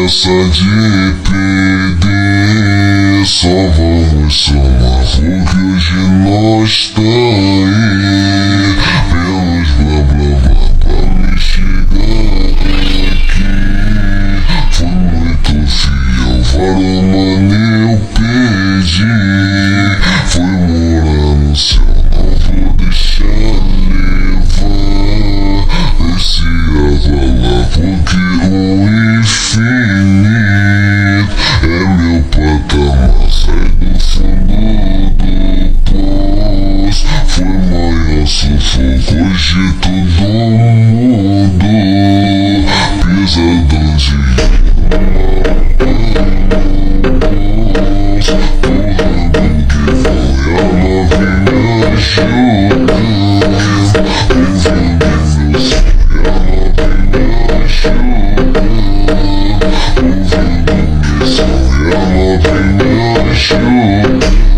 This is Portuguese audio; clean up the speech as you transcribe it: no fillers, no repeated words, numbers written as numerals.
pressa de perder. Só vamos somar, porque hoje nós tá aí. Pelos blá blá blá pra me chegar aqui. Fui muito fiel, vários mano eu perdi. Fui morar no céu, não vou deixar levar. Esse avalar, porque o infinito é meu patamar. Sai do fundo do poço. Foi maior sufoco, hoje tudo mudou. Pesadão de Ouvindo meu som, ela vem me ajudar.